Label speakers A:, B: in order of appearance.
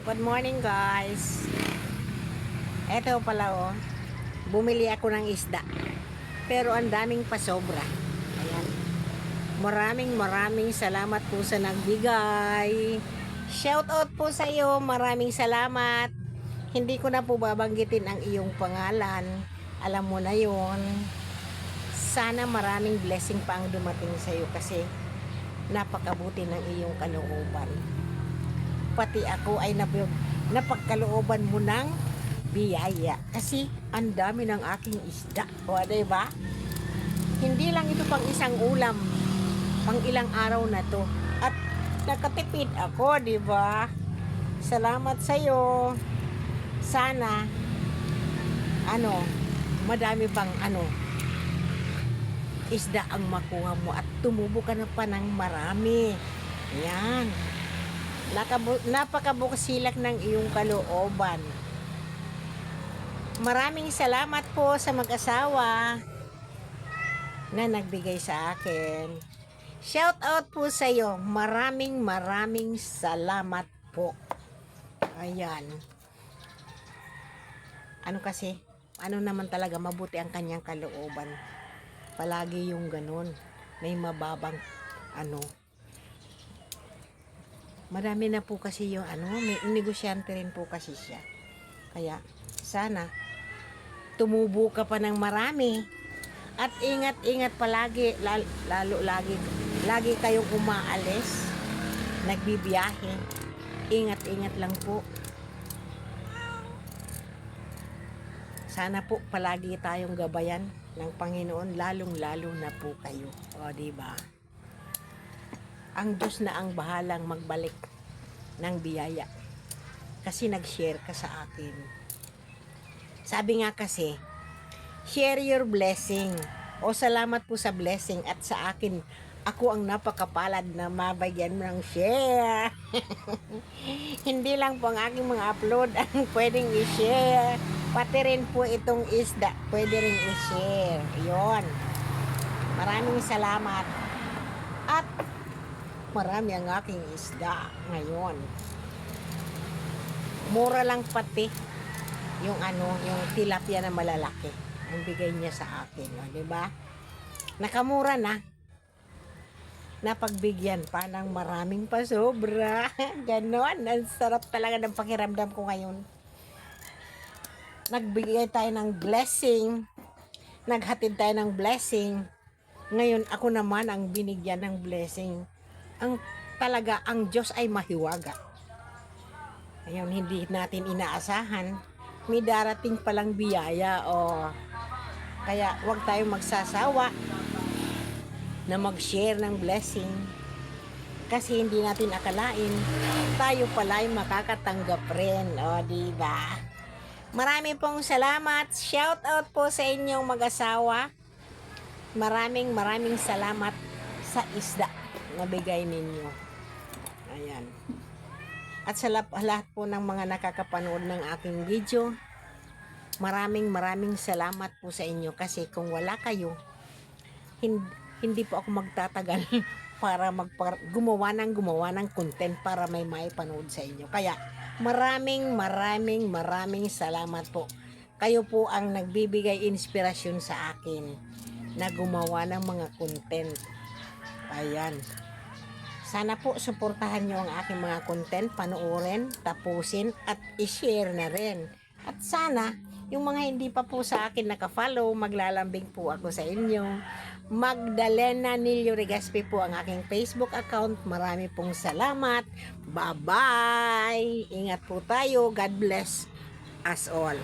A: Good morning guys. Eto pala bumili ako ng isda. Pero ang daming pasobra. Ayan. Maraming salamat po sa nagbigay. Shout out po sa iyo. Maraming salamat. Hindi ko na po babanggitin ang iyong pangalan. Alam mo na yon. Sana maraming blessing pa ang dumating sa iyo kasi napakabuti ng iyong kalooban. Pati ako ay napagkalooban mo ng biyaya kasi ang dami ng aking isda. O, diba? Hindi lang ito pang isang ulam, pang ilang araw na to. At nakatipid ako, diba? Salamat sa'yo. Sana, madami pang isda ang makuha mo at tumubo ka na pa ng marami. Yan. Napakabukasilak ng iyong kalooban. Maraming salamat po sa mag-asawa na nagbigay sa akin. Shout out po sa iyo. Maraming salamat po. Ayan. Ano naman talaga mabuti ang kanyang kalooban. Palagi yung ganun. May mababang marami na po kasi yung may negosyante rin po kasi siya. Kaya sana tumubo ka pa ng marami at ingat palagi, lalo lagi kayong umaalis, nagbibiyahe. Ingat lang po. Sana po palagi tayong gabayan ng Panginoon, lalong-lalo na po kayo. O, diba? Ang Diyos na ang bahalang magbalik ng biyaya. Kasi nag-share ka sa akin. Sabi nga kasi, share your blessing. O salamat po sa blessing at sa akin, ako ang napakapalad na mabagyan mo ng share. Hindi lang po ang aking mga upload ang pwedeng i-share. Pati rin po itong isda, pwede rin i-share. Yun. Maraming salamat. At marami ang aking isda ngayon. Mura lang pati yung yung tilapia na malalaki. Ang bigay niya sa akin, di ba? Nakamura na. Napagbigyan pa ng maraming pasobra. Ganon. Ang sarap talaga ng pakiramdam ko ngayon. Nagbigay tayo ng blessing. Naghatid tayo ng blessing. Ngayon ako naman ang binigyan ng blessing. Ang Diyos ay mahiwaga. Ayun, hindi natin inaasahan. May darating palang biyaya. Kaya huwag tayong magsasawa na mag-share ng blessing. Kasi hindi natin akalain, tayo pala ay makakatanggap rin. O, diba? Marami pong salamat. Shout out po sa inyong mag-asawa. Maraming salamat sa isda nabigay ninyo. Ayan. At sa lahat po ng mga nakakapanood ng aking video, maraming salamat po sa inyo kasi kung wala kayo, hindi po ako magtatagal para gumawa ng content para may maipanood sa inyo. Kaya maraming salamat po. Kayo po ang nagbibigay inspirasyon sa akin na gumawa ng mga content. Ayan. Sana po suportahan nyo ang aking mga content, panoorin, tapusin, at i-share na rin. At sana, yung mga hindi pa po sa akin nakafollow, maglalambing po ako sa inyo. Magdalena Nilio Regaspi po ang aking Facebook account. Marami pong salamat. Bye-bye! Ingat po tayo. God bless us all.